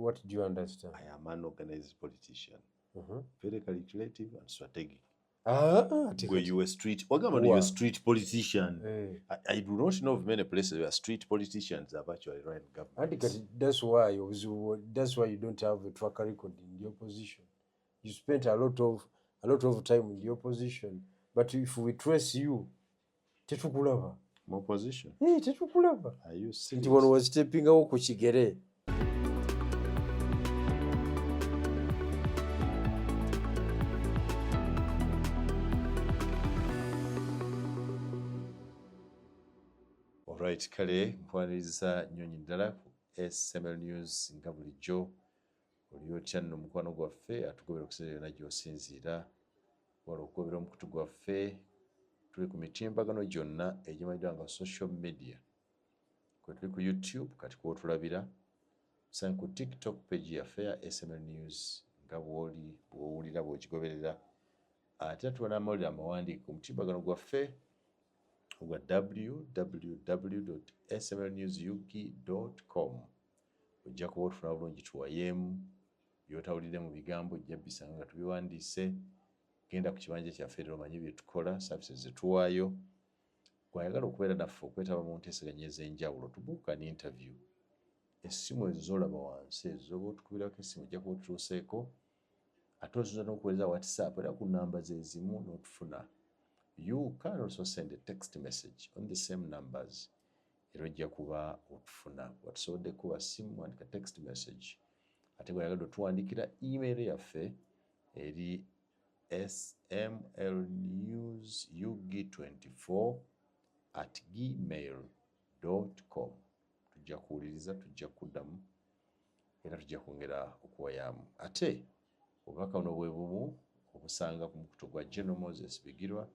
what do you understand? I am an organized politician. Very calculative and strategic. Where you were street, you a street politician. I do not know of many places where street politicians have actually run government. That's why you don't have a track record in the opposition. You spent a lot of time in the opposition, but if we trace you, tetukulaba. Opposition? Tetukulaba. Are you serious? Nti wano wazitepingawo ku kigere. Alright, kale nkwaniriza nnyonyi ddala ku SML News nga bulijjo oli otya nno mukwano gwaffe atugobera okusinziira yonna gy'osinziira wala okugobera omukutu gwaffe tuli ku mitimbagano gyonna egimanyiddwa nga social media kwe tuli ku YouTube kati kwotulabira tusange ku TikTok page yaffe ya SML News nga bw'owulira bw'okigoberera ate tubona amawulire amawandiike ku mutimbagano gwaffe ogwa www.smlnewsugi.com ojja kuba otufuna bulungi tuwayeemu by'otawulire mu bigambo ojja bisanga nga tubiwandiise genda ku kibanja kyaffe era omanye bye tukola services ze tuwaayo gwayagala okubeera naffe okwetaba mu nteeseganya ez'enjawulo tubuuka ne interview essimu ezo z'olaba wansi ezo z'oba otukubirako essimu ojja kuba otutuuseeko ate osobola n'okuweereza WhatsApp era ku nnamba ze zimu n'otufuna. You can also send a text message on the same numbers. Erojja kuba otufuna watusobodde kuba simu wandika text message ate gwayagala otuwandikira email yaffe eri smlnewsugi24@gmail.com. tujja kuwuliriza tujja kuddamu era tujja kwongera okuwayaamu ate obubaka buno bwe bumu obusanga ku mukutu gwa General Moses Bigirwa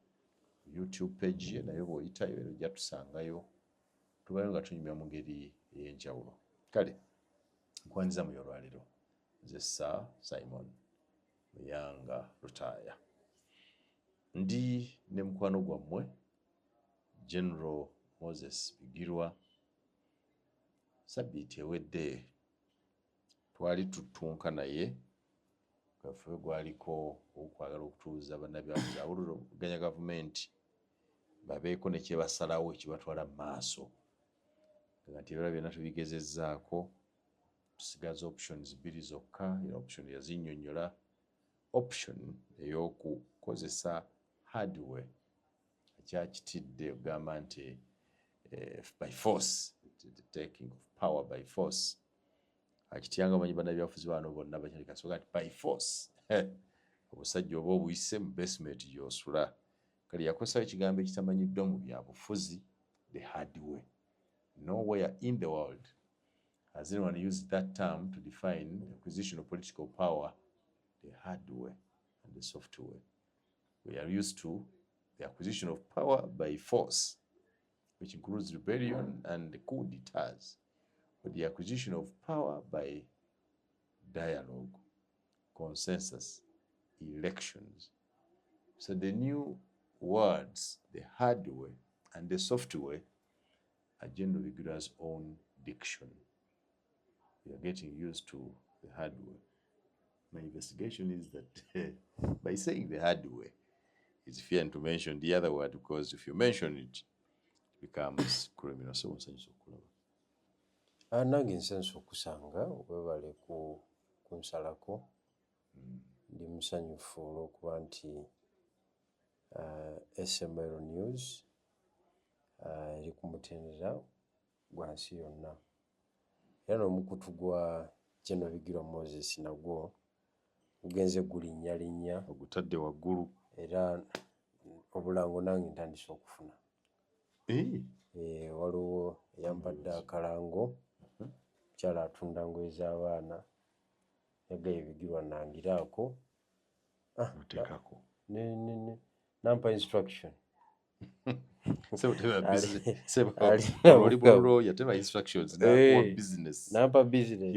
YouTube page ye nayo bw'oyitayo era ojja tusangayo tubayo nga tunyumya mu ngeri ey'enjawulo. Kale nkwaniriza mu y'olwaliro nze Sir Simon Muyanga Lutaaya ndi ne mukwano gwammwe General Moses Bigirwa. Sabbiiti ewedde twali tutunka naye kaffe gwaliko okwagala okutuuza bannabyabufuzi awulira okuganya gavumenti babeeko ne kyebasalawo ekibatwala mu maaso nga nti ebirala byonna tubigezezzaako tusigaza options 2 zokka era option yazinnyonnyola option ey'okukozesa hardware ekyakitidde ogamba nti by force the taking of power by force akityanga omanyi bannabyabufuzi bano bonna bakyalikasoka nti by force obusajja oba obuyise mu basement gy'osula kale yakosayo ekigambo ekitamanyiddwa mu byabufuzi the hardware. Nowhere in the world has anyone used that term to define the acquisition of political power, the hardware and the software. We are used to the acquisition of power by force, which includes rebellion and coup d'etats, but the acquisition of power by dialogue, consensus, elections. So the new words, the hardware and the software, are General Bigirwa's own diction. We are getting used to the hardware. My investigation is that by saying the hardware, it's fear to mention the other word, because if you mention it, it becomes criminal. So nange nsenso okusanga webale ku nsalako ndi musanyufu olw'okuba nti SML News eri ku mutendera gwa nsi yonna era n'omukutu gwa General Bigirwa Moses nagwo gugenze gulinnya ogutadde waggulu era obulango nange ntandise okufuna waliwo eyampadde akalango mukyala atunda ngoye z'abaana yagaye Bigirwa nangiraako oteekako nampa instruction instructions nampa business.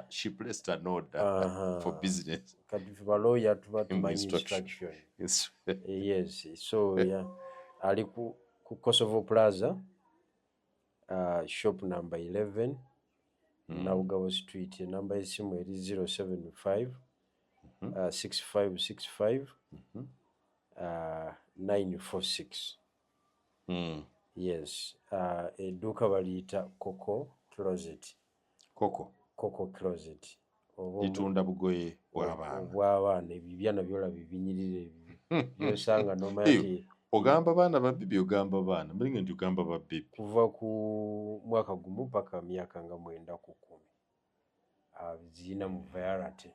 She placed an order for business. Kati baloya tuba tumanyi instruction. Yes, so ali ku Kosovo Plaza, shop number 11, Nabugabo Street. Enamba y'essimu eri 075 6565 946. Yes. Edduuka baliyita Coco Closet. Coco Closet. Litunda bugoye bw'abaana. Obw'abaana ebyo byana byolaba binyirira ebyo byosanga nomati. Ogamba baana babbi byogamba baana mbalinga nti ogamba babbi kuva ku mwaka gumu paka myaka nga 9 ku 10 zina mu variety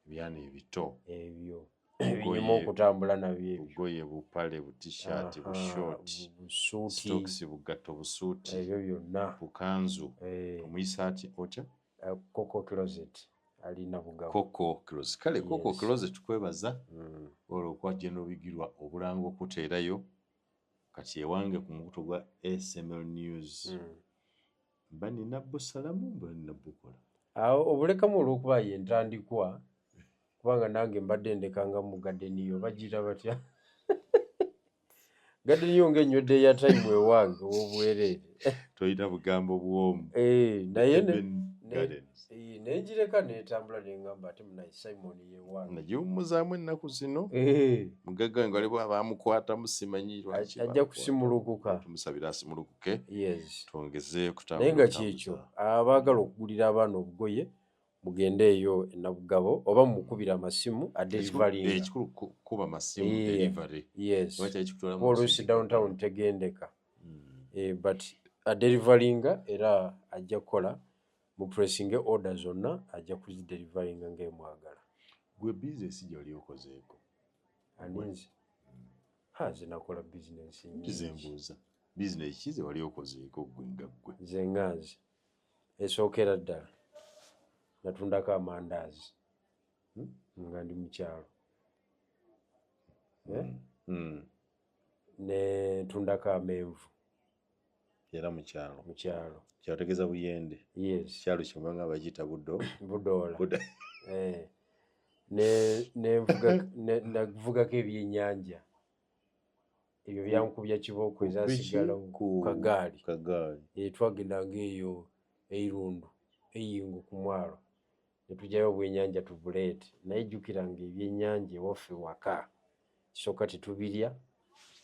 byana ebito ebyo ebinyuma okutambula nabyo bugoye bupale butishaati bushoti stocks bugato busuuti ebyo byonna bukanzu omuyisaati otya Coco Closet alina bugabo Coco Closet kale Coco Closet tukwebaza olwokwatye n'obigirwa obulanga okuteerayo kati ewange ku mukutu gwa SML News mba nina busalamu mba nina bukola awo obulekamu olw'okuba ye ntandikwa kubanga nange mbadde ndekanga mu gadeniyo bagira batya gadeniyo ng'enywedde ya time ewange w'obwereere toyita bugambo bw'omu naye negireka netambula nengamba ate munayi Simon yewange nagiwummuzaamu ennaku zino mugagga nga waliwo abamukwata musimanyi lwaki ajja kusimulukuka tumusabira asimulukuke twongeze naye nga kyekyo abaagala okugulira abaana obugoye mugende eyo enabugabo oba mukubira amasimu adelivaringa ekikulu kuba masimu delivery oluusi downtown tegendeka but adelivaringa era ajja kukola mu pressing order zonna ajja kuzidelivaringa ng'emwagala. Gwe business gy'oli okozeeko aninzi zinakola business nyingi kizembuuza business kize wali okozeeko gwe nga gwe nze nganze esookera ddala natundako amandaazi nga ndi mu kyalo ne tundako amenvu era mu kyalo kyategeeza buyende kyalo kimwe nga bagiyita budoola navugako ebyennyanja ebyo byankubya kibooko ezasigala ku kagaali twagendanga eyo eirundu eyingo ku mwalo ne tujjayo obwennyanja tubuleete naye jjukiranga ebyennyanja ewaffe waka kisooka tetubirya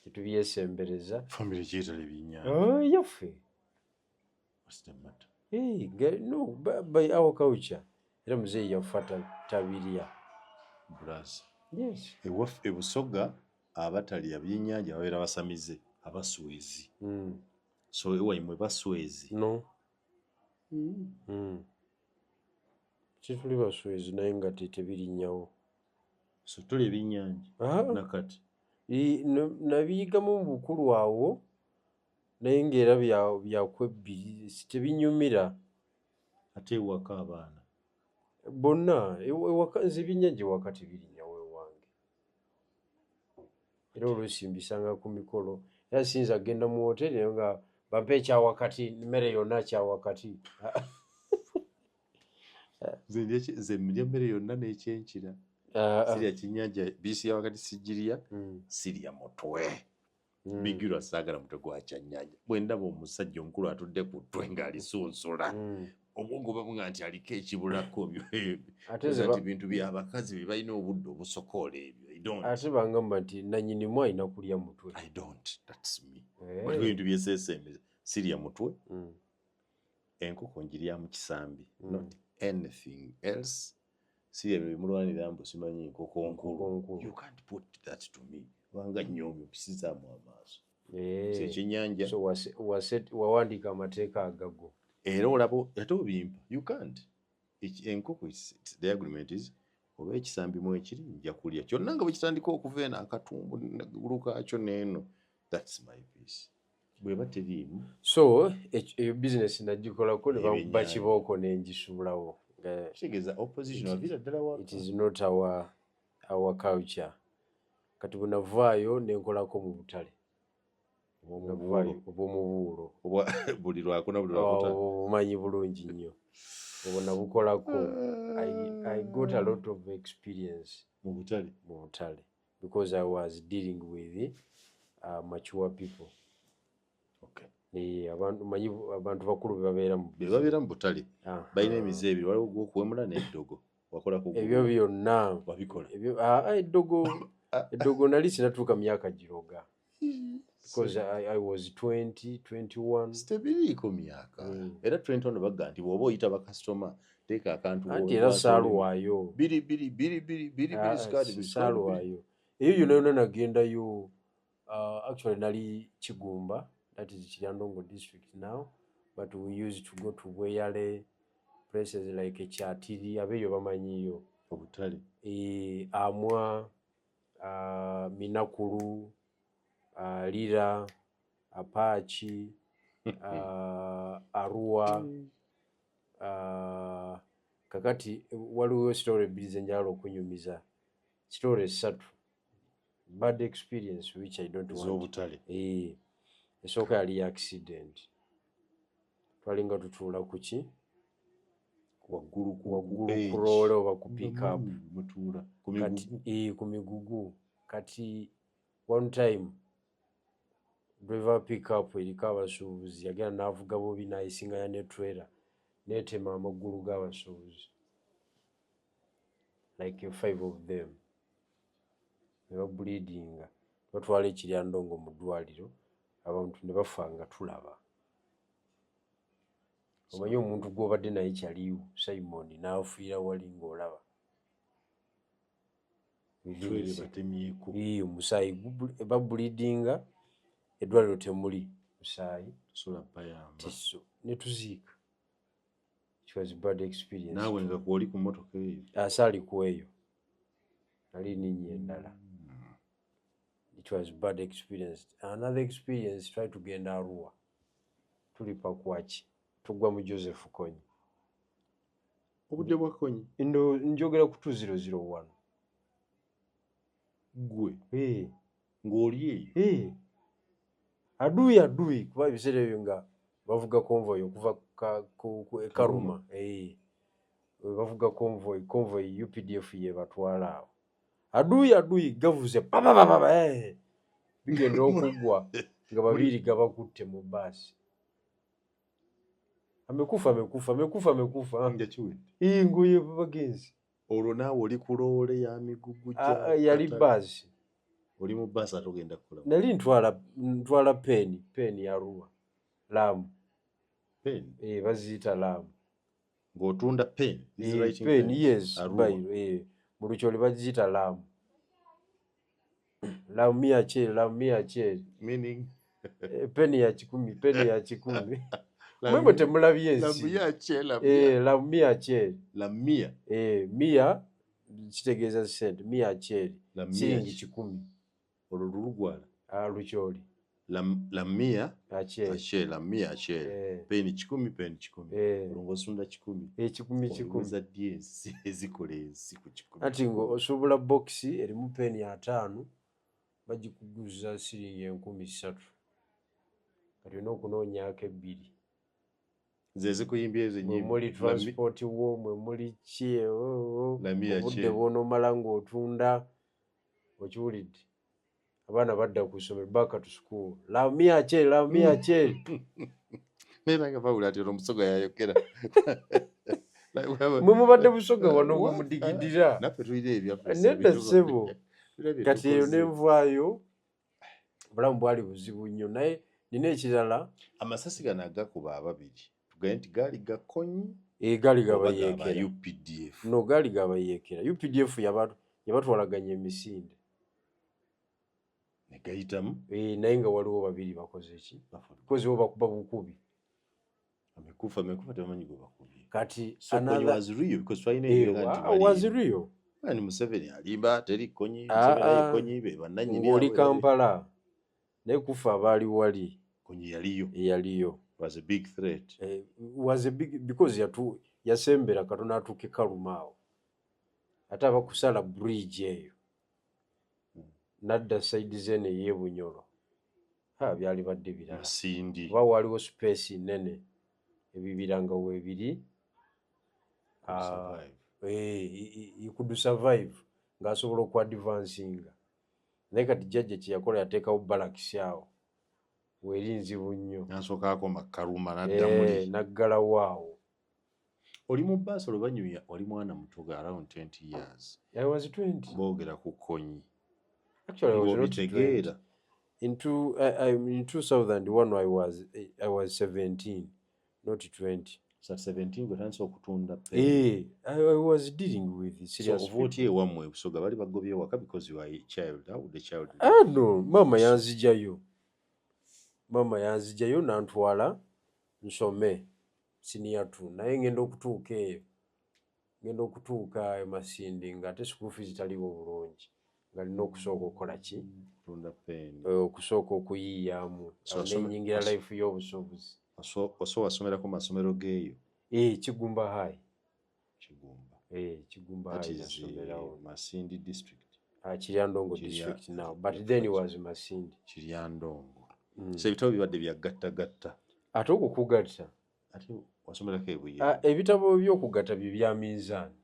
tetubyesembereza famire kyetala ebyennyanja yaffe no by our culture era muzeeyi yafa tabirya ewaffe ebusoga abatalya byennyanja babeera basamize abaswezi so ewaimwe baswezi no kituli baswezi naye nga tebirinnyawo so tulya ebyennyanja nakati nabiyigamu mu bukulu awo naye ng'era byakwebbiri tebinyumira ate ewaka abaana bonna ewaka nze ebyennyanja ewaka tebirinnyawo ewange era oluusi mbisanga ku mikolo era siyinza kgenda mu wooteeri naye nga bampa ekyawakati emmere yonna kyawakati nze ndya emmere yonna n'ekyenkira sirya kinnyanja biisi yawakati sigirya sirya mutwe bigirwa saagala mutwe gwa kyannyanja bwe ndaba omusajja omukulu atudde ku ttwe ng'alisunsula obwongo babuga nti aliko ekibulako nti bintu byabakazi bye balina obudde obusokoola ebyo ate bangamba nti nannyinimu alina kulya mutwe waliwo ebintu byeseesembeza sirya mutwe enkoko njirya mu kisambi not anything else sirya bye bimulwanira mbu simanyi enkoko nkulu you can't put that to me wanga nnyomyo pisizaamu amaaso ekyennyanja wawandiika amateeka agago era olaba ate obimpa you can't enkoko the agreement is oba ekisambimu ekiri nja kulya kyonna nga bwe kitandika okuva eno akatumbu nagulu kaakyo n'eno that's my piece bweba teriimu so eyo bizinesi nagikolako ne bamuba kibooko nengisubulawo kitegeeza opposition wavira ddala waka it is not our culture kati bwe navaayo nenkolako mu butale obw'omubuulo buli lwakuna buli lwakuta obumanyi bulungi nnyo obwo nabukolako I got a lot of experience mu butale because I was dealing with mature people. Okay. abantu manyi abantu bakulu bebabeera mu bebabeera mu butale balina emize ebiri waliwo gwokuwemula n'eddogo wakola ku ebyo byonna wabikola eddogo nali sinatuuka myaka giroga because I was 21 tebiriiko myaka era 21 bagga nti bw'oba oyita bakasitoma teeka akantu anti era saalwayo saalwayo eyo yonna nagendayo actually nali Kigumba, that is Kiryandongo district now, but we used to go to Bweyale, places like Kyatiri, abeyo bamanyiyo obutale Amwa, Minakulu, Lira, Apache, Arua, kakati waliwo story bbiri zenjala okunyumiza, story 3 bad experience which I don't want. Z'obutale. Esooka yali accident. Twalinga tutuula ku ki? Waggulu ku roole oba ku pick up. Mutuula ku migugu. Kati one time driver pick up eriko abasuubuzi yagenda n'avuga bubi n'ayisinganya ne trailer n'etema amagulu g'abasuubuzi. Like 5 of them. Ne bableedinga. Batwala Ekiryandongo mu ddwaliro abantu ne bafa nga tulaba. Omanyi omuntu gw'obadde naye kyaliwo Simon n'afiira wali ng'olaba. Omusaayi bableedinga eddwaliro temuli musaayi ne tuziika. It was a bad experience. Naawe nga kwoli ku mmotoka eyo? Asaali ku eyo. Nali ninnya endala. It was bad experience. Another experience, try to get Arua. Tulipa kwaki. Tugwa mu Joseph Konyi. Obudde bwa Konyi? Njogera ku 2001. Gwe? Ng'oli eyo? Adui. Kuba ebiseera ebyo nga bavuga convoy okuva ku Karuma. Bavuga convoy UPDF ye batwala awo. Adui gavuze papa bigenda okugwa nga babiri gabakutte mu basi. Amekufa. Ngoye bagenzi. Olwo naawe oli ku loole ya migugu gya yali basi. Oli mu basi atogenda kukola. Nali ntwala peni ya Arua. Lamu. Peni? Baziyita Lamu. Ng'otunda peni? Peni, yes. Bayiro. Mu Lukyoli baziyita Lamu. Lamu mia cheri. Meaning? Peni ya 10. Mwemwe temulabye ensi. Lamu mia cheri. Mia kitegeeza sente. Mia cheri. Siringi 10. Olwo Lulugwala? Lukyoli. Lamia acheri. Lamia acheri. Peni 10. Olwo ng'osunda 10. 10. Zaddi ezikola ensi ku 10. Ati ng'osuubula bokisi erimu peni 5 bagikuguza siringi 3,000. Kati olina okunoonyaako 2. Ze zikuyimbye ezo nnyimba. Muli transport wo, muli ki obudde bw'onoomala ng'otunda. Okiwulidde? Abaana badda ku ssomero back to school. Lamia cheri. Neera nga bawula ati omusoga yayogera. Mwe mubadde busoga wano mwe mudigidira. Naffe tulina ebyaffe. Nedda ssebo. Kati eyo nenvaayo obulamu bwali buzibu nnyo naye nina ekirala. Amasasi gano agakuba ababiri tugaye nti gaali ga Konyi? Gaali gabayeekera. UPDF? No, gaali gabayeekera. UPDF yabatwalaganya emisinde. Ne gayitamu? Naye nga waliwo babiri bakoze ki? Bakoze bo bakuba bukubi. Amekufa tebamanyi gwe bakubye. Kati Konyi was real because twalina ebyoga nti bali. Was real. Ni Museveni alimba teri Konyi. Museveni Konyi be bannannyini awo. Ng'oli Kampala. Naye kufa abaali wali. Konyi yaliyo. Yaliyo. Was a big threat. Was a big because yasembera Katonda atuuke Karuma awo. Ate abakusala bridge eyo. Nadda side zene y'Ebunyoro. Byali badde birala. Masindi. Kuba waliwo space nene. Ebibira nga weebiri. You could survive. Ng'asobola okwadvancinga. Naye kati jjajja kye yakola yateekawo barracks awo. weri nzibu nnyo nasooka akoma Karuma n'adda muli naggalawo awo. oli mu bbaasi olubanyumya oli mwana muto ga around 20 years I was 20. boogera ku konyi Actually, I was not 20. bitegeera In 2001, I was 17, not 20. sa 17 gwe tandise okutunda I was dealing with serious so ovuoti ewammwe Busoga bali bagobye waka because you are a child. How would the child no, mama yanzijayo nantwala nsome senior 2 naye ngenda okutuuka eyo Masindi ng'ate school fees taliwo bulungi nga lina okusooka okukola ki tunda pen okusooka okuyiyamu nenyingira life y'obusobozi. so wasomerako masomero geeyo Kigumba High. Kigumba High nasomerawo Masindi district. Kiryandongo district now, but then it was Masindi. Kiryandongo. So ebitabo bibadde byagattagatta. Ate okukugatta. Ate wasomerako ebuye. Ebitabo by'okugatta bye bya minzaani.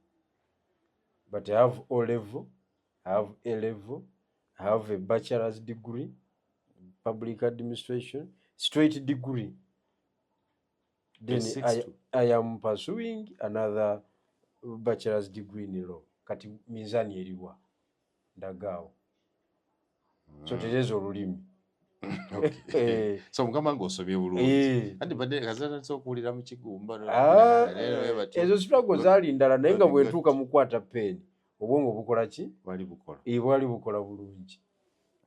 But I have O level, I have A level, I have a bachelor's degree, public administration, straight degree. Then I am pursuing another bachelor's degree in law. Kati minzaani eriwa ndagaawo. So tereeza olulimi. So mugamba ng'osomye bulungi. Andi badde kazana okuwulira mu Kigumba. Ezo struggle zaali ndala naye nga bwentuuka mu kwata peeni obwongo bukola ki? Bwali bukola. Bwali bukola bulungi.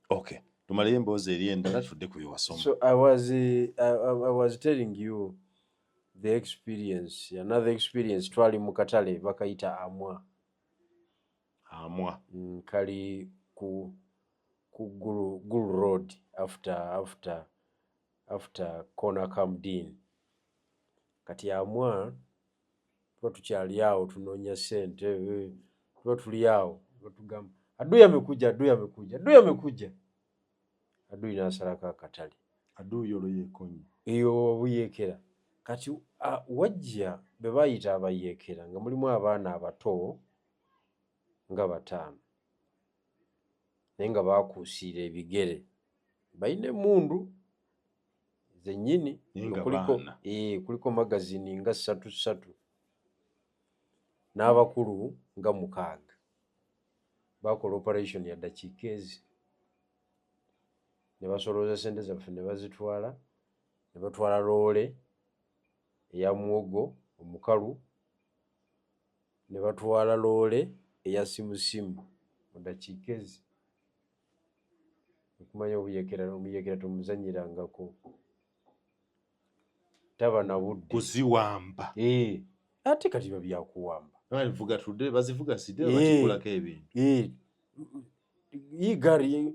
Okay. Tumaleyo emboozi eri endala tudde ku byewasoma. So I was telling you the experience, another experience. Twali mu katale bakayita Amwa. Kali ku Gulu Road after Corner Camden. Kati Amwa tuba tukyali awo tunoonya ssente, tuba tuli awo batugamba Adui amekuja. Adui n'asalako akatale. Adui olwo yeekonye. Eyo obuyeekera. Kati wajja be bayita abayeekera nga mulimu abaana abato nga 5 naye nga baakuusiira ebigere balina emmundu zennyini kuliko magazini nga 3 n'abakulu nga 6 bakola operation ya ddakiika ezi ne basolooza ssente zaffe ne bazitwala ne batwala loole eya muwogo omukalu ne batwala loole eya simusimu mu ddakiika ezi. Okumanya omuyekera tomuzanyirangako taba na budde kuziwamba. Ate kati babyakuwamba bazivuga sidde bakikulako ebintu igari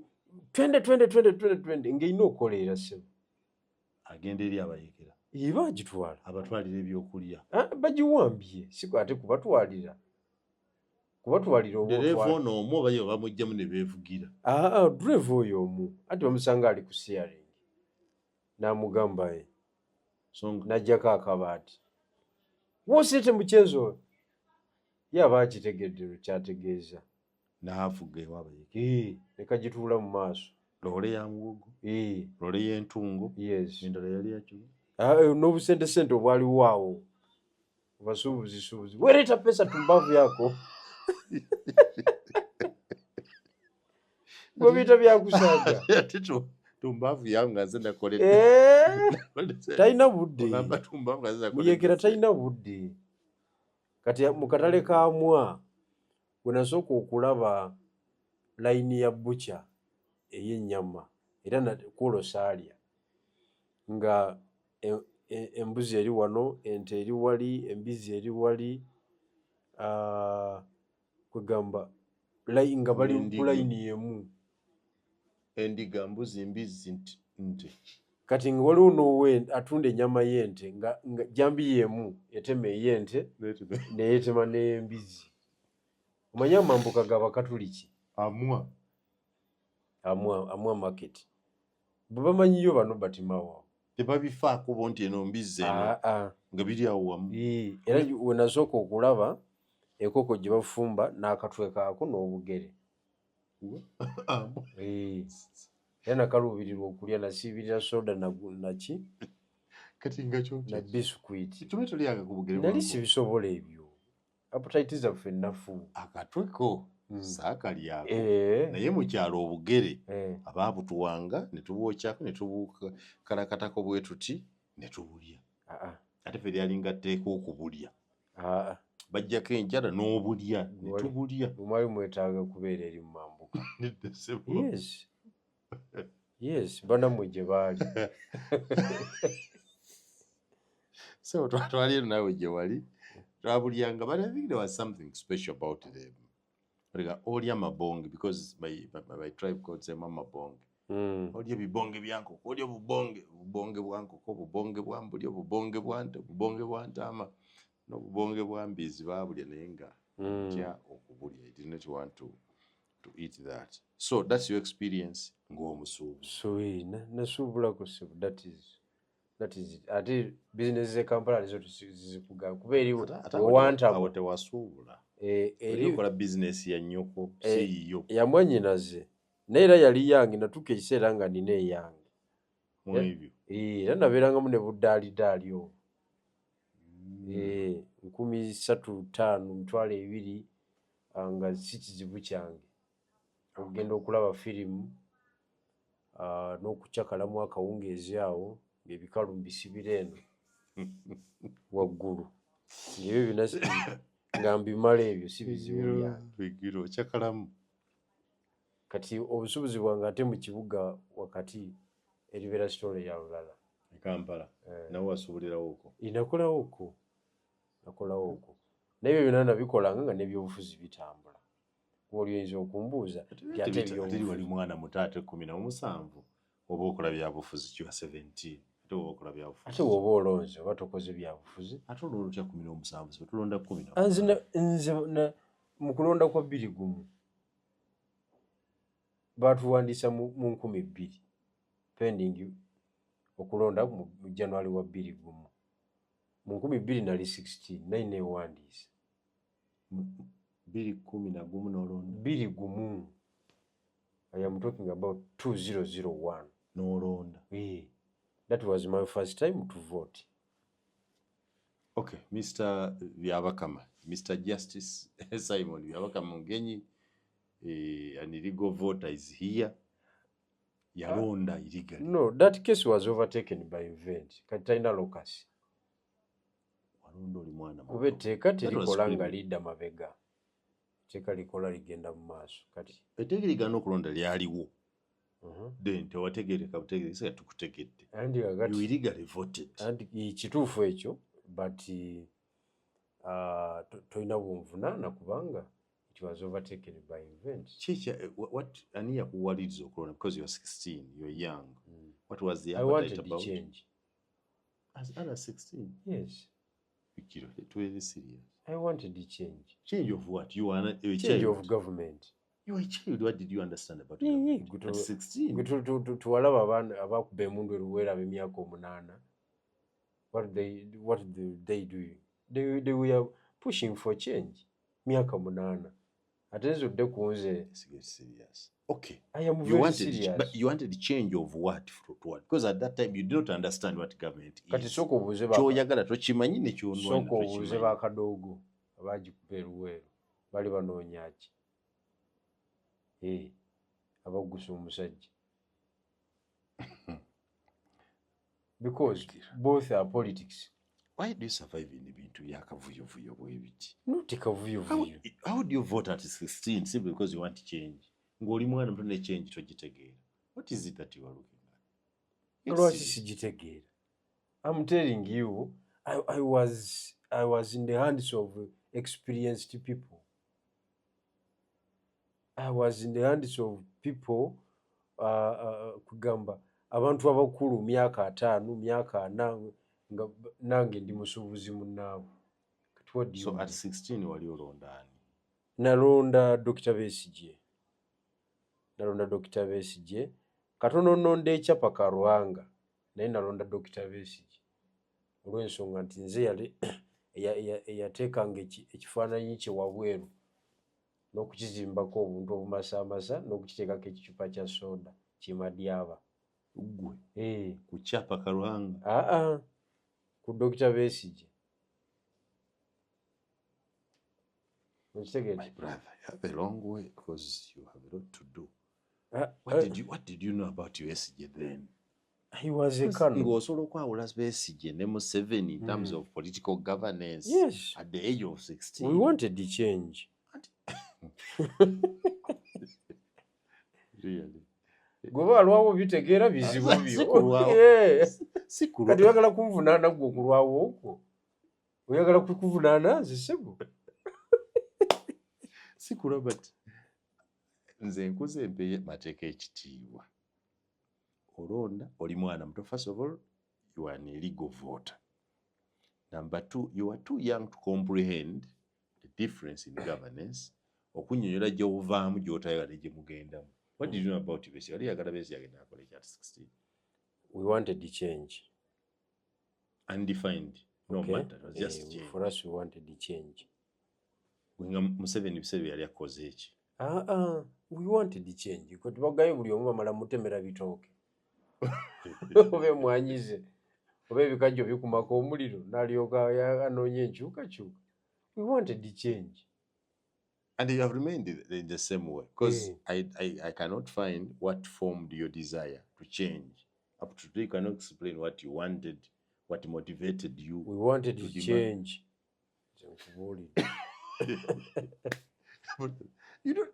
twende ng'erina okukoleera ssebo agenda eri abayekera bagitwala abatwalira ebyokulya bagiwambye si ate kubatwalira Derevu ono omu oba yo bamugjamu ne beevugira. Drive oyo omu ati bamusanga ali ku steering n'amugamba n'ajjako akabaati woosete mukyezo yaba akitegedde kyategeeza n'avuga ewa abayekera ne kagituula mu maaso loole ya muwogo loole y'entungo endala yali yakiwa n'obusente obwaliwo awo basuubuzi wereeta pesa tumbavu yako bwebiyita byakusaaga tumbavu yangu nga nze nakoledde talina budde muyekera talina budde. Kati mu katale ka Amwa bwe nasooka okulaba layini ya butcha ey'ennyama era kulo saalya nga embuzi eri wano, ente eri wali, embizi eri wali, kwegamba nga bali ku layini emu. Endiga, mbuzi, mbizi, nte. Kati nga waliwo n'owe atunda ennyama y'ente nga jambi yemu yetema ey'ente neyetema n'embizi. Omanya amambuka ga Bakatuliki Amwa market bwe bamanyiyo bano batimawo tebabifaako bo nti eno mbizi eno nga biri awo wamu. Era we nasooka okulaba enkoko gye bafumba n'akatwe kaako n'obugere. era nakaluubirirwa okulya nasiibirira soda naki kati nga kyo na biscuit tume tulyanga ku bugere nali bwangu sibisobola ebyo appetite zaffe nnafu akatweko saakalyako Eh, naye mu kyalo obugere eh, abaabutuwanga ne tubwokyako ne tubukalakatako bwe tuti ne tubulya ah, ate ffe lyalinga tteeka okubulya ah, bajjako enjala n'obulya ne Wali- tubulya mwali mwetaaga kubeera eri mu mambuka Nedda ssebo. yes yes banammwe gye baali so twali eno naawe gye wali twabulyanga but I think there was something special about them olya amabonge because my tribe called them amabonge olya ebibonge byankoko olya obubonge bwankoko obubonge bwa mbuli obubonge bwa nte obubonge bwa ntaama n'obubonge bwa mbizi baabulya naye nga ntya okubulya I did not want to eat that so that's your experience ng'omusuubuzi so nasuubulako sebo that is it ate bizinesi ze Kampala nizo zizikuga kuba eri wewantamu awo tewasuubula eri okola bizinesi ya nnyoko si yiyo ya mwannyinaze naye era yali yange natuuka ekiseera nga nina eyange mu ebyo era nabeerangamu ne buddaalidaali obwo 35,000 nga si kizibu kyange okugenda okulaba firimu n'okucakalamu akawungeezi awo ng'ebikalu mbisibira eno waggulu ebyo byonna nga mbimala ebyo si bizibu byange bigiro okyakalamu kati obusuubuzi bwange ate mu kibuga wakati eribeera sitole ya lulala e Kampala nawe wasuubulirawo okwo nakolawo okwo naye ebyo byonna nabikolanga nga n'ebyobufuzi bitambula kuba oli oyinza okumbuuza ate wali mwana muto ate 17 oba okola byabufuzi kiwa 17 ate oba okola byabufuzi ate woba olonze oba tokoze byabufuzi ate olwo otya 17 so tulonda 10 nze mu kulonda kwa 21 baatuwandiisa mu 2000 pending okulonda mu January wa 21 mu 2000 nali 16 naye neewandiisa 2011 n'olonda 21 I am talking about 2001 n'olonda that was my first time to vote. Okay, Mr. Byabakama, Mr. Justice Simon Byabakama Mugenyi, an illegal voter is here. Yalonda illegally. No, that case was overtaken by event. Katalina locus. Walonda oli mwana muto. Kube teka terikola nga lidda mabega. Teka likola ligenda mu maaso. Kati etteeka ligana okulonda lyaliwo. Then tewategereka butegereza tukutegedde. And you illegally voted. And kituufu ekyo but toyina bwonvunaana kubanga it was overtaken by event. What ani yakuwaliriza okulonda because you are 16, you are young. What was the I wanted to change. As under 16? Yes. To be serious. I wanted to change. Change of what? You are not a Change child. of government. You are a child. What did you understand about Yeah, government? At 16. Tuwalaba abaana abakuba emundu eruwera ab'emyaka 8. What did they do? They were pushing for change. Myaka 8. Atenzudde kunze. Let's get serious. Okay. I am very serious. But you wanted change of what to what? Because at that time you did not understand what government is. Kati soko obuuze ky'oyagala tokimanyi ne ky'onwanya soko obuuze bakadoogo abagikuba eruweero bali banoonya ki? Abagusa omusajja. Because both are politics. Why do you survive in bintu byakavuyovuyo bwe biti? Not kavuyovuyo. How do you vote at 16 simply because you want change? Ng'oli mwana muto ne change togitegeera. What is it that you are looking at? Lwaki sigitegeera? I'm telling you, I was in the hands of experienced people. I was in the hands of people kugamba abantu abakulu myaka 5 myaka 4 nga nange ndi musuubuzi munnaabwe. So at 16 wali olonda ani? Nalonda Dr. Besigye. Katono nonda ekyapa Karwanga naye nalonda Dr. Besigye olw'ensonga nti nze yali eyateekanga ekifaananyi kye wabweru n'okukizimbako obuntu obumasaamasa n'okukiteekako ekicupa kya soda Kimadyaba. Gwe kuchapa Karuhanga. Ku Dr. Besigye. My brother, you have a long way because you have a lot to do. What did you know about Besigye then? He was a Kano. Ng'osobola okwawula Besigye ne Museveni in terms of political governance. Yes. At the age of 16. We wanted the change. Really? Gwe alwawo bitegeera bizibu byo. Kati oyagala kunvunaana gwe okulwawo okwo. Oyagala kukuvunaana zisebo. Sikula but nze nkuze mpe mateeka ekitiibwa. Olonda oli mwana muto. First of all, you are an illegal voter. Number two, you are too young to comprehend the difference in governance. Okunnyonnyola gy'ovaamu gy'otayagala gye mugendamu. What did you know about Besigye? Yali yagala Besigye agenda akola at 16. We wanted the change. Undefined. No matter. It was just change. For us, we wanted the change. Wenga Museveni biseera yali akoze eki? We wanted the change. Kati bagayo buli omu bamala mutemera bitooke. Obe mwanyize. Obe ebikajjo bikumaka omuliro n'alyoka anoonya enkyukakyuka. We wanted the change. And you have remained in the same way. Because I cannot find what formed your desire to change. Up to today, you cannot explain what you wanted, what motivated you. We wanted to change. You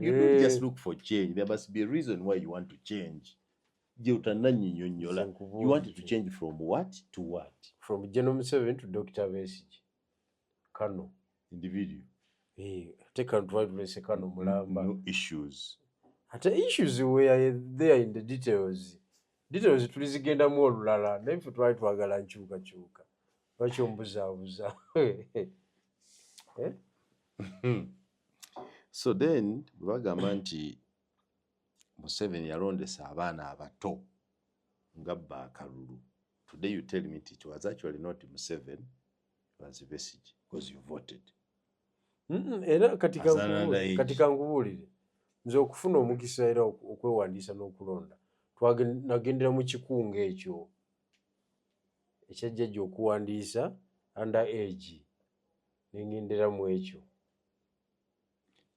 don't just look for change. There must be a reason why you want to change. You wanted to change from what to what? From General Museveni to Dr. Besigye. Kano. Individual. Take advice, Kano Mulamba. No issues. The issues were there in the details. Details tulizigenda mu olulala. Naife twali twagala nkyukakyuka. Lwaki ombuzaabuza? So then, bagamba nti Museveni yalondesa abaana abato nga bba akalulu. Today you tell me it was actually not Museveni, it was Besigye, because you voted. Era katika ngubuulire nze okufuna omukisa era okwewandiisa n'okulonda nagendera mu kikunga ekyo ekyajjajja okuwandiisa under age nengendera mu ekyo.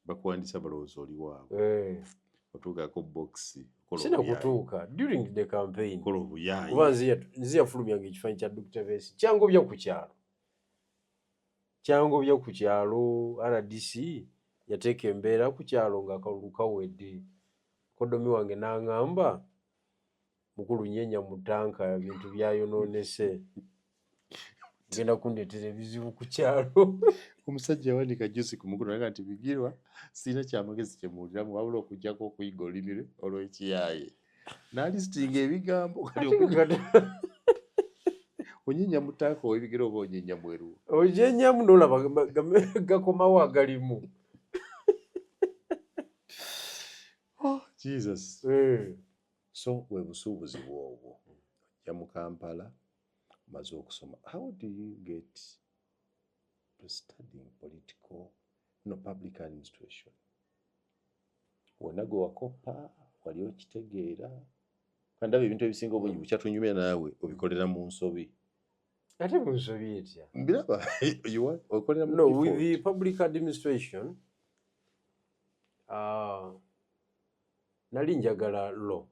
Bakuwandiisa balowooza oli waabwe. Otuukako boxi. Sina kutuuka during the campaign. Kola obuyaayi. Kuba nze yafulumyanga ekifaananyi kya Dr. Besigye. Kyangobya ku kyalo. Kyangobya ku kyalo. RDC yateeka embeera ku kyalo ng'akalulu kawedde. Kodomi wange n'aŋŋamba mukulu nnyenya mu ttanka ebintu byayonoonese. Genda kundeetera ebizibu ku kyalo. Omusajja yawanika juice ku mukulu naga nti bigirwa sirina kyamagezi kye muwuliramu wabula okujjako okuyiga olulimi olw'ekiyaaye. N'alistinga ebigambo kali onyenya mu ttanka ow'ebigere oba onyenya mweru. Onyenyamu n'olaba gakomawo agalimu. Jesus. So bwe busuubuzi bwobwo ojja mu Kampala omaze okusoma. How do you get to studying public administration? Wonna gwe wakoppa wali okitegeera? Kandaba ebintu ebisinga obungi bukyatunyumya naawe obikolera mu nsobi. Ate mu nsobi etya? Mbiraba okolera mu No, with the public administration, nali njagala law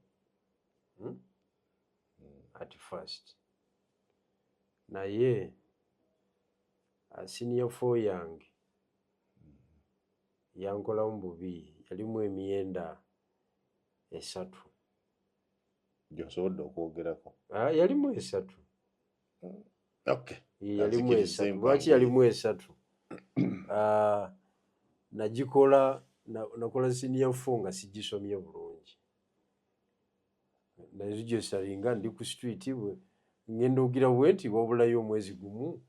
at first. Naye senior four yange yankolamu bubi, yalimu emyenda 3. Gy'osobodde okwogerako? Yalimu 3. Okay. Yalimu 3. Lwaki yalimu 3? Nagikola nakola senior 4 nga sigisomye bulungi. Naye salinga ndi ku street bwe ngenda ogira bwenti wabulayo omwezi gumu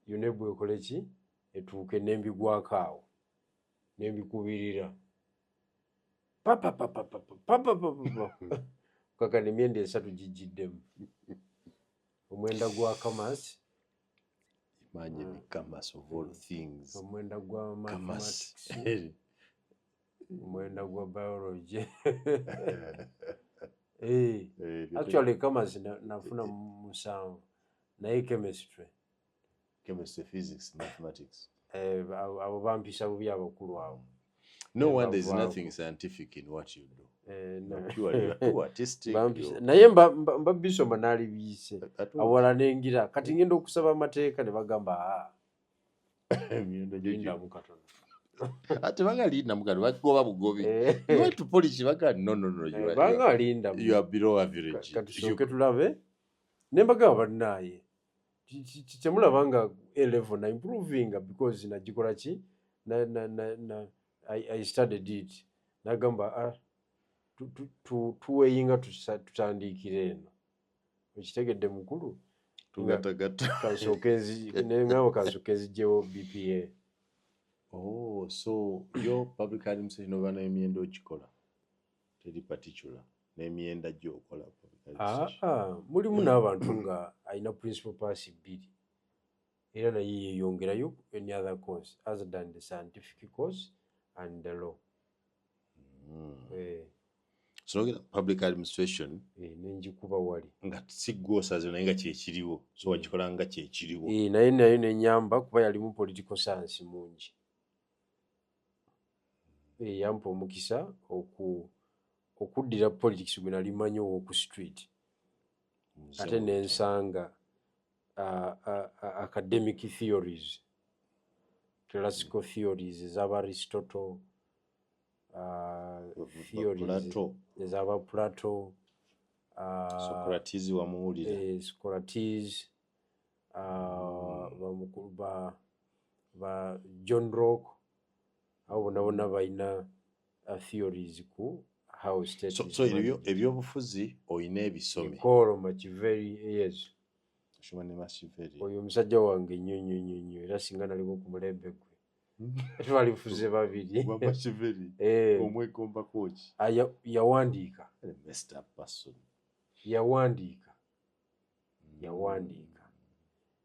yonebwe ekole ki etuuke n'embigwako awo n'embikubirira papa kaka n'emyenda 3 gijjiddemu. Omwenda gwa Kamasi. Imagine Kamasi of all things. Omwenda gwa mathematics. mwenda gwa biology. Actually commerce nafuna 7 naye chemistry. Chemistry, physics, mathematics. Abo bampisa bubi abakulu abo. No one, there's nothing scientific in what you do. You're too artistic. Naye mba bisoma nali bise. Awala nengira kati ngenda okusaba amateeka ne bagamba linda mukatono. Ate bagalinda mukatono bagoba bugobi. You want to polish baga no you are below average. Kati soke tulabe ne bagamba naye. Temulabanga A-level na improving because nagikola ki I studied it. Nagamba tuweyinga tutandikire eno. Ekitegedde mukulu. Tugatagata. Kansokezi jewo BPA. Oh, so your public administration over n'emyenda okikola. Teri particular. N'emyenda gyo okola public administration. Mulimu n'abantu nga alina principal pass 2. Era naye yeyongerayo any other course other than the scientific course and the law. So public administration nenjikuba wali nga sigwosaze naye nga kyekiriwo so wakikola nga kyekiriwo. Naye nenyamba kuba yali mu political science mungi. Yampa omukisa okuddira politics gwe nali manyi oku street. Ate nensanga academic theories, classical theories ez'aba Aristotle, theories ez'aba Plato, Socrates wamuwulira. Socrates, bamukulu ba John Locke, abo bonna balina theories ku how state so ebyobufuzi oyina ebisome. Mikolo Machiavelli, yes. Oyo omusajja wange nnyo era singa naliko ku mulembe gwe twalifuze babiri. Omwegombako ki? Yawandiika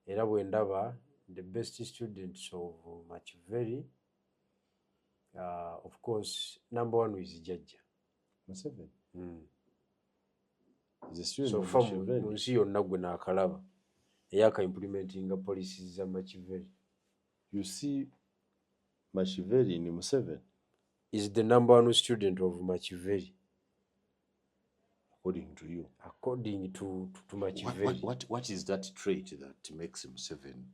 era bwe ndaba the best students of Machiavelli, of course number 1 is Jajja Museveni. So far mu nsi yonna gwe naakalaba eyaka implementinga policies za Machiavelli. You see, Machiavelli ni Museveni is the number 1 student of Machiavelli. According to you? According to Machiavelli. What is that trait that makes Museveni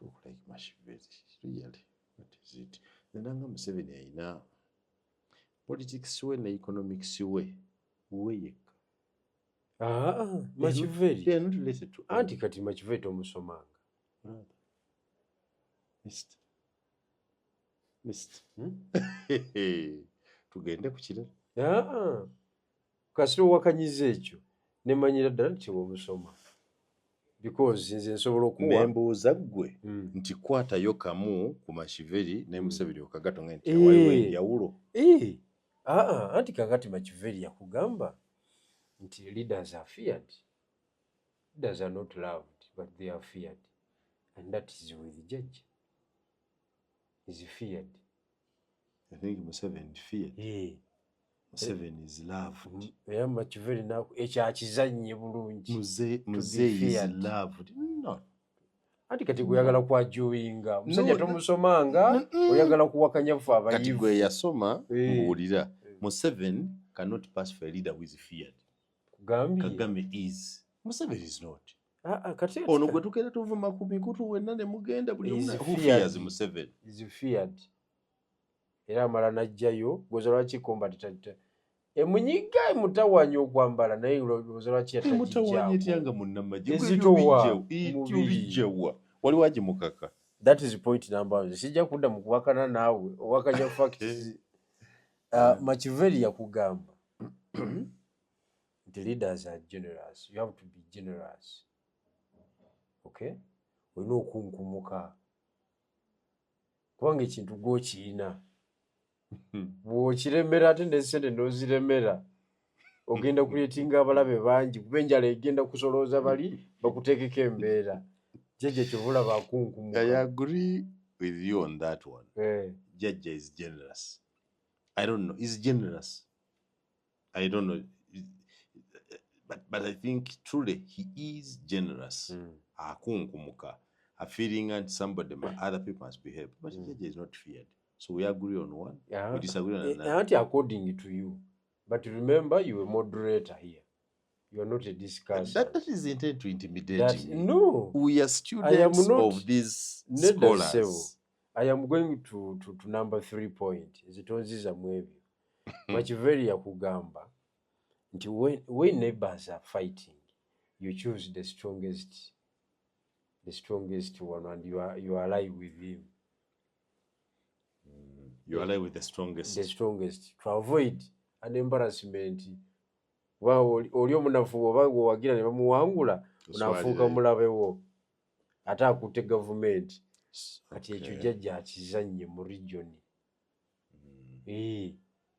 look like Machiavelli? Really? What is it? Nenanga Museveni ayina politics we na economics we yekka. Machiavelli. They are not related to anti kati Machiavelli tomusomanga. Mist. Tugende ku kirala. Kasiro wakanyiza ekyo nemanyira ddala nti omusoma because nze nsobola okuwa nembuuza ggwe nti kwatayo kamu ku Machiavelli ne Museveni okagatonga nti waliwo enjawulo. Anti kakati Machiavelli yakugamba nti leaders are feared. Leaders are not loved, but they are feared. And that is with Judge. Is feared. I think Museveni feared. Museveni is loved. Machiavelli na ekyakizannye bulungi. Muzeeyi is loved. No. Anti kati kuyagala kwajuinga. Musajja tomusomanga, oyagala kuwakanya ffe abayivu. Kati gwe yasoma mbuulira. Museveni cannot pass for a leader who is feared. Kagame is. Museveni is not. Ono gwe tukera tuvuma ku mikutu wenna ne mugenda buli omu who fears Museveni. Is feared. Era amala najjayo goza lwaki combat emunyiga emutawanya okwambala naye goza lwaki yatajjawo. Emutawanya etyanga munnamagye bijjawa wali waje mukaka. That is point number 1. Sijja kudda mu kuwakana naawe owakanya facts. Machiavelli yakugamba the leaders are generous. You have to be generous. Okay? Olina okunkumuka kubanga ekintu gw'okiina bw'okiremera ate n'essente n'oziremera ogenda kuleetinga abalabe bangi kuba enjala egenda kusolooza bali bakuteekeko embeera. Jjajja kyobulaba akunkumuka. I agree with you on that one. Jjajja is generous. I don't know. He's generous. I don't know. But I think truly he is generous. Akunkumuka. A feeling and somebody, other people must behave. But Jaja is not feared. So we agree on one. We disagree on another. Not according to you. But remember, you are a moderator here. You are not a discussion. That is intended to intimidate me. No. We are students of these scholars. I am going to number 3 point. Zitonziza mwebyo. Machiveri ya kugamba. When neighbors are fighting, you choose the strongest one, and you ally with him. You ally with the strongest. The strongest to avoid an embarrassment. Oli omunafu oba wagira ne bamuwangula unafuuka mulabe wo ate akutte gavumenti kati ekyo jjajja akizannye mu region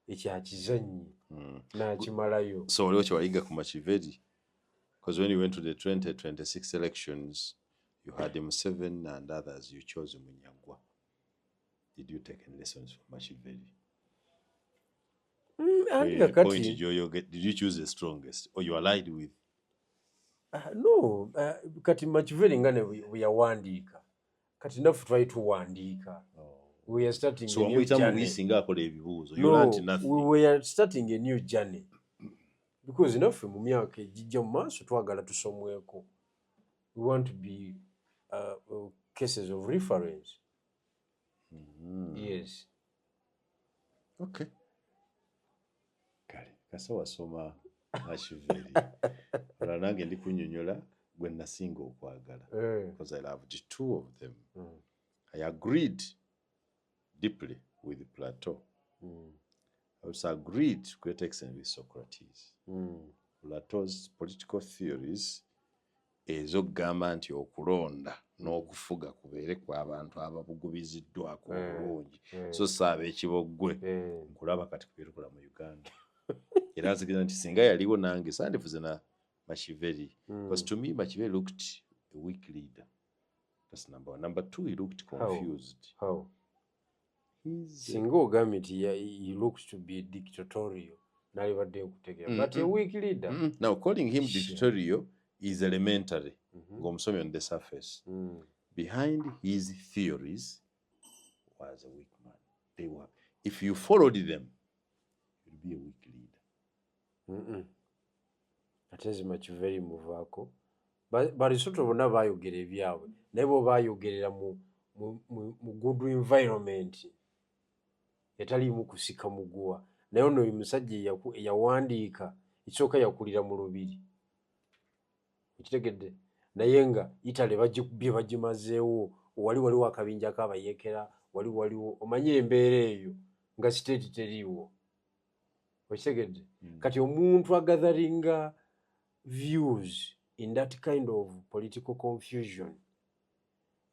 ekyo akizannye n'akimalayo. So waliwo kyewayiga ku Machiveri, because when you went to the 2026 elections you had Museveni and others, you chose Munyagwa. Did you take any lessons from Machiveri? Did you choose the strongest or you allied with? No, kati Machiveri ngane we yawandiika kati naffe twali tuwandiika. We are starting a new journey. No, we are starting a new journey. Because naffe mu myaka ejijja mu maaso twagala tusomweko. We want to be cases of reference. Yes. Okay. Kale, kasa wasoma Machiveri. Olwo nange ndi kunnyonnyola gwe nasinga okwagala. Because I loved 2 of them. I agreed deeply with Plato. I also agreed to great extent with Socrates. Plato's political theories ez'okugamba nti okulonda n'okufuga kubeere kw'abantu ababugubiziddwako obulungi so saaba ekiboggwe nkulaba kati kubyetukola mu Uganda. Era nzikiriza nti singa yaliwo nange sandifuze na Machiveri. Because to me Machiveri looked a weak leader. That's number 1. Number 2, he looked confused. How? Singa ogambye nti he looks to be dictatorial. Nalibadde okutegeera. But a weak leader. Now calling him dictatorial is elementary. Ng'omusomi on the surface. Behind his theories was a weak man. They were. If you followed them, you'd be a weak leader. Ate nze Machiveri muvaako. Balisooto bonna baayogera ebyabwe naye bo baayogerera mu good environment etaliimu kusika muguwa. Naye ono oyo musajja eyawandiika ekisooka yakulira mu lubiri. Ekitegedde naye nga Italy bye bagimazeewo waliwo akabinja k'abayeekera waliwo omanye embeera eyo nga state teriiwo. Okitegedde kati omuntu agatheringa views in that kind of political confusion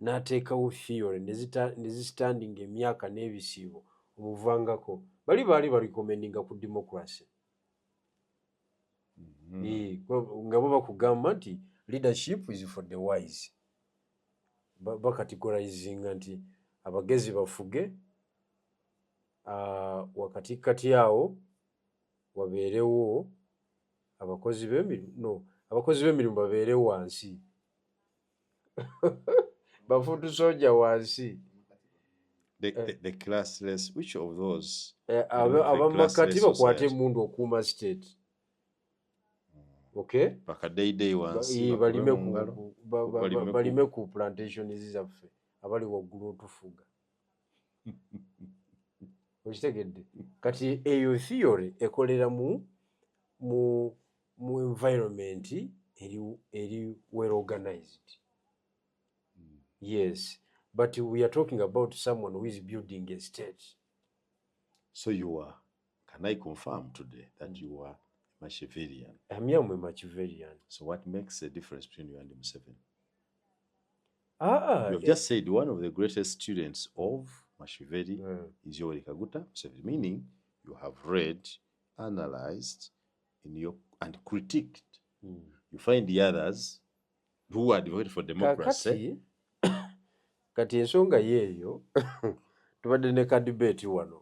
n'ateekawo theory nezistandinga emyaka n'ebisiibo omuvangako baali recommendinga ku democracy. Nga bo bakugamba nti leadership is for the wise. Bakategorizinga nti abagezi bafuge, wakati kati awo wabeerewo abakozi b'emirimu babeere wansi. Bafutu soja wansi. The classless, which of those? Abamakati bakwate mundu okuuma state. Okay? Bakadeidei wansi. Balime ku plantation zaffe abali waggulu otufuga. Okitegedde? Kati eyo theory ekolera mu environment eri well organized. Yes, but we are talking about someone who is building a state. So you are, can I confirm today that you are Machiverian? I am a Machiverian. So what makes the difference between you and Museveni? You have just said one of the greatest students of Machiveri is Yoweri Kaguta Museveni, meaning you have read, analyzed, and critiqued. You find the others who are devoted for democracy. Kati ensonga yeeyo tubadde ne ka debate wano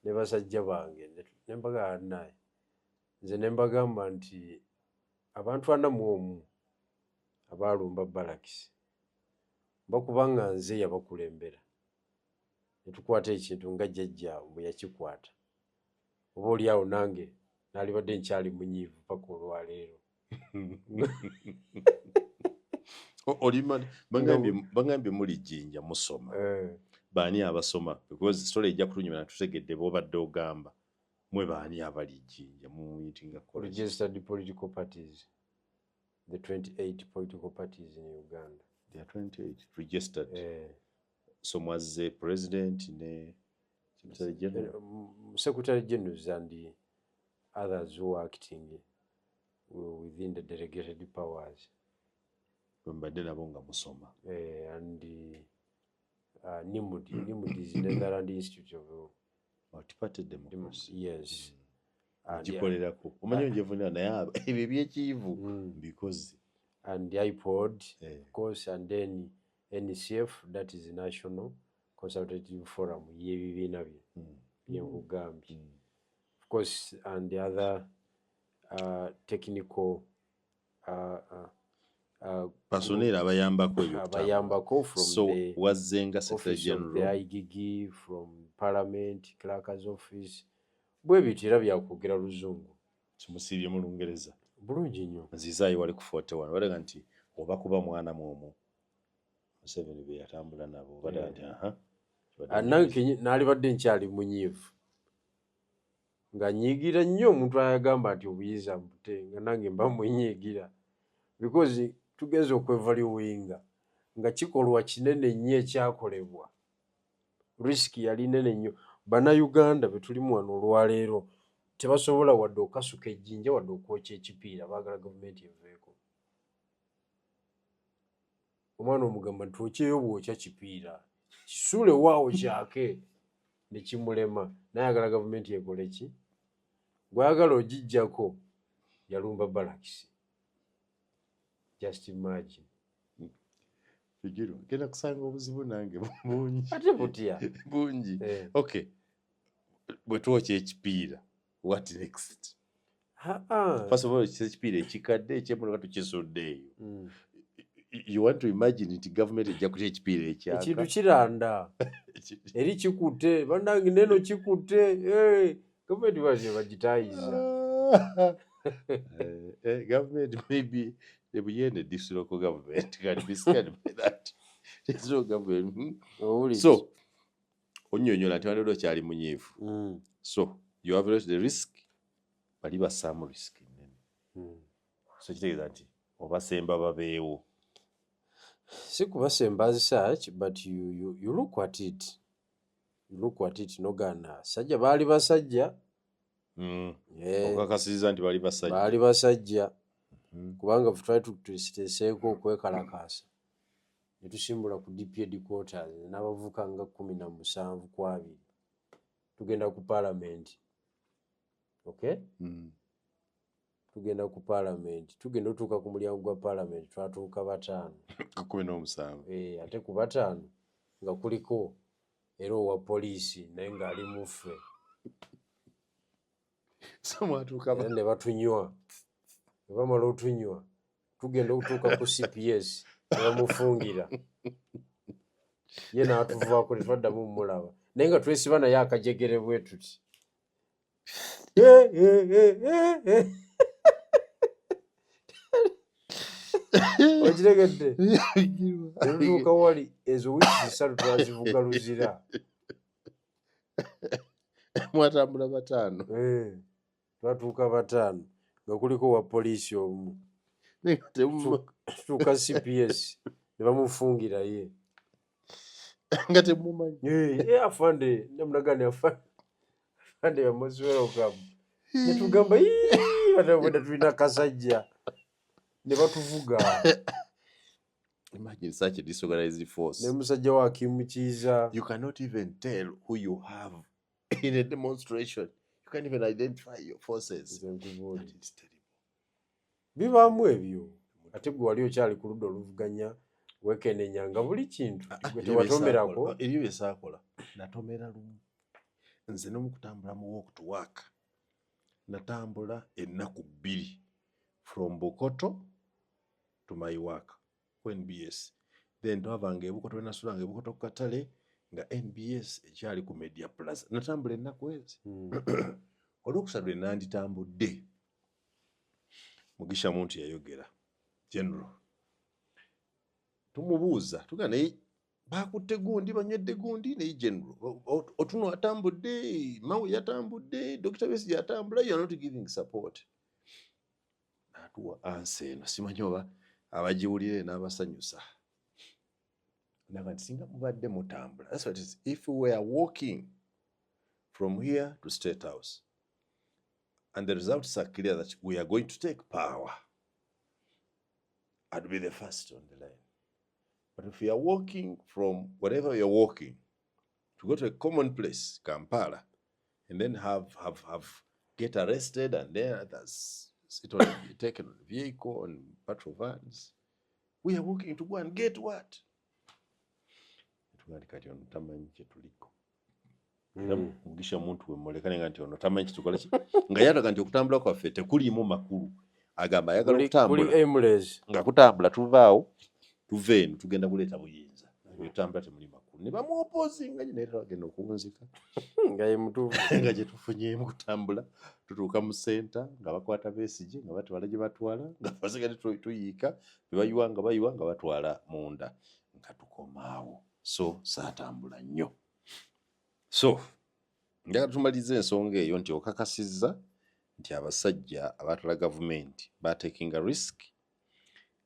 ne basajja bange ne mbagamba naye nze ne mbagamba nti abantu 41 abaalumba Balakisi bakubanga nze yabakulembera ne tukwata ekintu nga jjajjaabwe bwe yakikwata oba oli awo nange naalibadde nkyali munyiivu paka olwaleero. Bangambye muli Jjinja musoma. Baani abasoma because story ejja kutunyuma natutegedde bw'obadde ogamba mwe baani abali Jjinja mu meeting registered political parties, the 28 political parties in Uganda. There are 28 registered. So mwazze president ne secretary generals and the others who are acting within the delegated powers. Mbadde nabo nga musoma. And NIMUD is Netherlands Institute of Multi-Party Democracy. Yes. Gikolerako. Omanyi njevuna naye ebyo ebyekivu because and the iPod, of course, and then NCF, that is the National Consultative Forum, of course, and the other technical personnel abayambako from so the Wazenga Secretary General, the General, IGG, from Parliament, Clerk's Office, bwe bitira byakugera luzungu. Kimusibye mu Lungereza. Bulungi nnyo. Nzizaayo wali ku 41 walaga nti oba kuba mwana mwomo Museveni bye yatambula nabo badaga nti nange naalibadde nkyali munyiivu nga nyiigira nnyo omuntu ayagamba nti obuyiza mpute nga nange mba mwenyiigira because tugeze okwevaluinga nga kikolwa kinene nnyo ekyakolebwa, risiki yali nene nnyo. Bannayuganda be tulimu wano olwaleero tebasobola wadde okasuka ejjinja wadde okwokya ekipiira, baagala gavumenti eveeko. Omwana omugamba nti okyeyo bwokya kipiira kisuule waawo kyake ne kimulema, naye ayagala gavumenti ekole ki? Gwayagala ogijjako yalumba Balakisi. Just imagine. Figiro genda kusanga obuzibu nange bungi ate butya bungi. Okay, bwe twokya ekipiira what next? First of all, ekipiira ekikadde ekyemuloka tukisuddeeyo. You want to imagine nti government ejja kutya ekipiira ekyaka ekintu kiranda eri kikutte bannange neno kikutte gavumenti baze bagitayiza. Government maybe the Buyende district local government can be scared by that. There's no government. So onyonyola nti waliwo kyali munyiivu. So you have the risk bali basaamu risk nene. So kitegeeza nti obasemba babeewo. Si kubasemba as such, but you look at it. You look at it nogana sajja baali basajja. Okakasiriza nti baali basajja kubanga twali tukiteeseeko okwekalakaasa ne tusimbula ku DP headquarters n'abavuka nga 17 ku 2 tugenda ku parliament. Okay? Tugenda ku parliament, tugenda otuuka ku mulyango gwa parliament twatuuka 5 17. Ate ku 5 nga kuliko era owa poliisi naye ng'ali muffe. Ne batunywa, ne bamala otunywa tugenda okutuuka ku CPS ne bamufungira ye n'atuvaako tetwaddamu mulaba naye nga twesiba naye akajegere bwe tuti. Okiregedde netutuuka wali ezo wiiki 3 twazivuga luzira. Mwatambula 5. Twatuuka 5 nga kuliko wa poliisi omu. Tutuuka CPS ne bamufungira ye nga temumanyi. Afande namulagane afande yamuswera okamu ne tugamba wada tulina kasajja ne batuvuga. Imagine such a disorganized force. Ne musajja wa Kimukiiza. You cannot even tell who you have in a demonstration. You can't even identify your forces. Bibaamu ebyo ate gwe wali okyali ku ludda oluvuganya wekenenya nga buli kintu tewatomerako. Ebyo bye saakola natomera lumu nze n'omukutambula mu walk to work natambula ennaku 2 from Bukoto to my work ku NBS, then twavanga ebukoto nasulanga ebukoto ku katale nga NBS ekyali ku Media Plaza, natambula ennaku ezi. Olwokusatu nanditambudde Mugisha Muntu yayogera general, tumubuuza tuga naye bakutte gundi banywedde gundi naye general otuno atambudde, Mawe yatambudde, Dr. Besigye yatambula, you are not giving support. Natuwa answer eno simanyi oba abagiwulire n'abasanyusa. Naga nti singa mubadde mutambula, that's what it is. If we were walking from here to State House and the results are clear that we are going to take power, I'd be the first on the line. But if you are walking from wherever you're walking to go to a common place, Kampala, and then get arrested and then others sit on taken on vehicle and patrol vans, we are walking to go and get what? Kati ono tamanyi kye tuliko. Mugisha Muntu we mulekane nti ono tamanyi kitukola ki nga yalaga nti okutambula kwaffe tekuliimu makulu. Agamba ayagala okutambula nga kutambula tuvaawo tuve eno tugenda kuleeta buyinza. Okutambula temuli makulu. Ne bamuopozinga naye agenda okuwunzika nga ye mutuufu nga gye tufunyeemu kutambula tutuuka mu senta nga bakwata Besigye nga batwala gye batwala nga basigadde tuyiika be bayiwa nga batwala munda nga tukomaawo. So saatambula nnyo. So njagala tumalize ensonga eyo nti okakasizza nti abasajja abatwala gavumenti batekinga risk,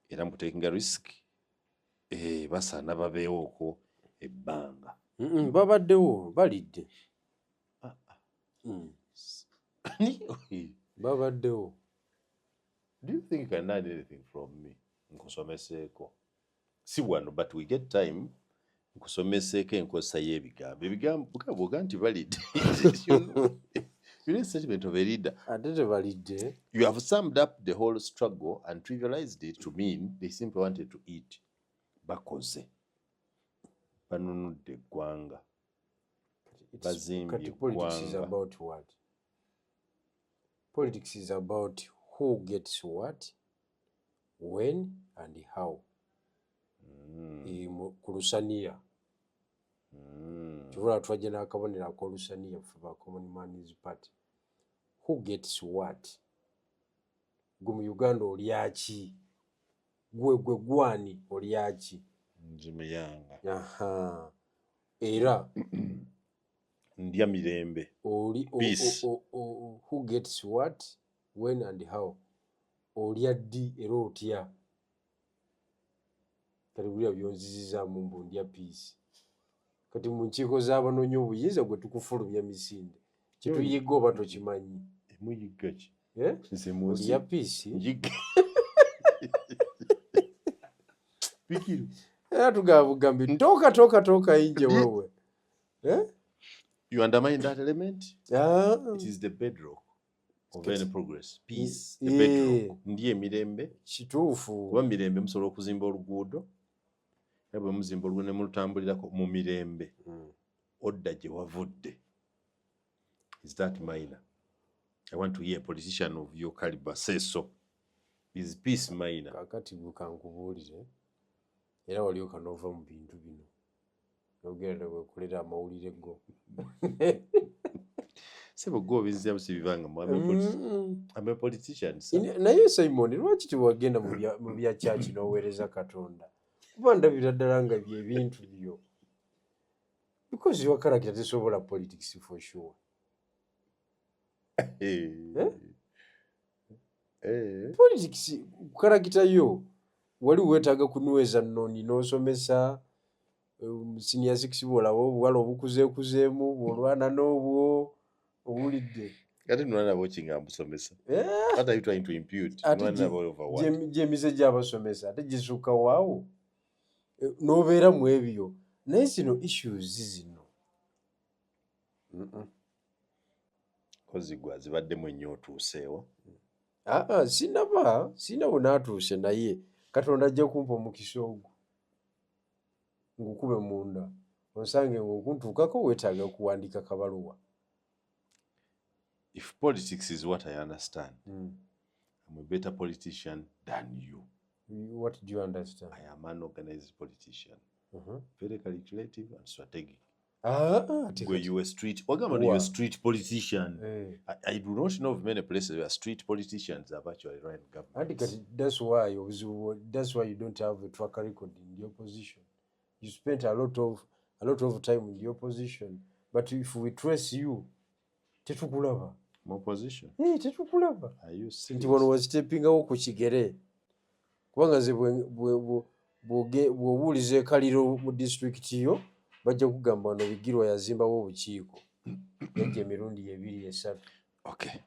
era mu kutekinga risk basaana babeewoko ebbanga. Babaddewo balidde. Babaddewo. Do you think you can learn anything from me? Nkusomeseeko. Si wano, but we get time. Nkusomeseeko enkozesa y'ebigambo. Ebigambo bw'oga nti balidde. You need a statement of a leader. Ate tebalidde. You have summed up the whole struggle and trivialized it to mean they simply wanted to eat. Bakoze. Banunudde eggwanga. Bazimbye eggwanga. Politics is about what? Politics is about who gets what, when and how. Ku Lusaniya. Kivula twajja n'akabonero ak'Olusaniya ffe ba Common Man's Party. Who gets what? Gwe mu Uganda olyaki? Gwe gwani olyaki? Nzimuyanga. Aha. Era ndya mirembe. Peace. Who gets what, when and how. Olya ddi era otya. Kati buli byonzizizaamu mbu ndya peace. Kati mu nkiiko z'abanoonya obuyinza gwe tukufulumya misinde. Kituyiga oba tokimanyi. Muyigga ki? Olya peace. Bikiru. Era tugambi ntoka inje wewe. You undermine that element? Yeah. It is the bedrock of any progress. Peace, the bedrock. Ndiye mirembe. Kituufu. Kuba mirembe musobola okuzimba oluguudo. Era bwe muzimba oluguudo ne mulutambulirako mu mirembe. Odda gye wavudde. Is that minor? I want to hear a politician of your caliber say so. Is peace minor? Kakati bukankubuulire. Era walioka n'ova mu bintu bino. Nogenda wekolera amawulire go. Sebo go bizya busibivanga mu I'm a politician. Naye Simon lwaki tiwagenda mu bya church n'oweereza Katonda? Kuba ndabira ddala nga bye bintu byo. Because your character tesobola politics for sure. Politics character yo wali weetaaga kunyweza nnoni n'osomesa senior 6 bw'olaba obuwala obukuzeekuzeemu bw'olwana n'obwo owulidde. Kati nwana bokinga mbusomesa. What are you trying to impute? Gyemize gy'abasomesa ate gisukka waawo n'obeera mu ebyo naye zino issues zino kozigwa zibaddemu ennyo otuuseewo. sinabo n'atuuse naye Katonda ajja kumpa omukisa ogwo ngukube munda onsange ng'okuntuukako weetaaga kuwandiika kabaluwa if politics is what I understand, Mm. I'm a better politician than you. What do you understand? I am an organized politician, Uh-huh. very calculative and strategic. Ate Where kati. you a street, you're Wa. a street politician. Eh. I do not know of many places where street politicians have actually run Ate governments. kati, that's why you don't have a track record in the opposition. You spent a lot of time in the opposition, but if we trace you, tetukulaba. My opposition. Tetukulaba. Are you Nti serious? wano wazitepingawo ku kigere. Kubanga nze bw'obuuliza ekaliro mu disitulikiti yo bajja kugamba wano Bigirwa yazimbawo obukiiko. Yajja emirundi 2-3. Okay.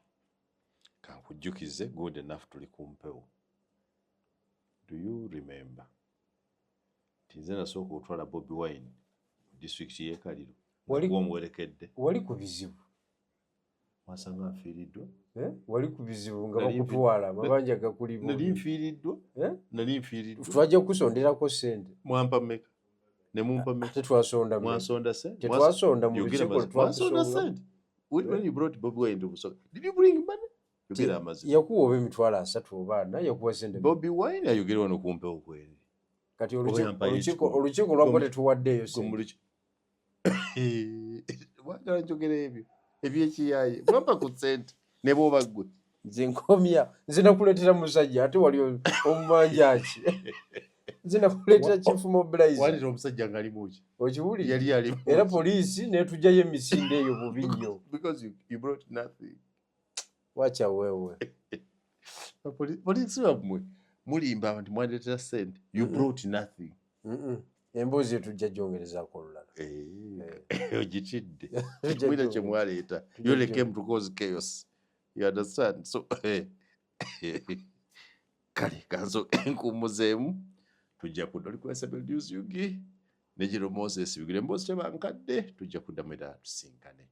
Kankujjukize good enough tuli kumpewo. Do you remember? Tinze nasooka otwala Bobi Wine mu disitulikiti y'e Kaliro. Omuwerekedde. Wali ku bizibu. Wasanga afiiriddwa. Wali ku bizibu nga bakutwala amabanja gakulimu. Nali nfiiriddwa. Nali nfiiriddwa. Twajja kusonderako ssente. Mwampa mmeka? Ne mumpa mmeka? Tetwasonda. Mwansonda ssente? Tetwasonda mu lukiiko twasonda ssente? When you brought Bobi Wine to Busoga, did you bring money? Yogera amazima. Yakuwa oba emitwalo 3 oba 4 yakuwa ssente. Bobi Wine ayogera wano kumpewo kweri. Kati olukiiko lwako tetuwaddeeyo ssente. Wagala njogera ebyo ebyekiyaaye mwampa ku ssente ne bw'oba ggwe. Nze nkomya, nze nakuleetera musajja ate wali omumanja ki? Nze nakuleetera Chief Mobilizer. Walira omusajja ng'ali muki? Okiwulira? Yali ali muki? Era poliisi n'etugyayo emisinde eyo bubi nnyo. Because you brought nothing. Wacha wewe. Poliisi bammwe mulimba abantu mwandeetera ssente. You brought nothing. Emboozi etujja gyongerezaako olulala. Ogitidde. Mwina kye mwaleeta. You only came to cause chaos. You understand? So, kale kanso enkuumuzeemu tujja kudda oli kwesa Beldius Yugi ne Jero Moses Bigire Emboozi tebankadde tujja kuddamu era tusinkane.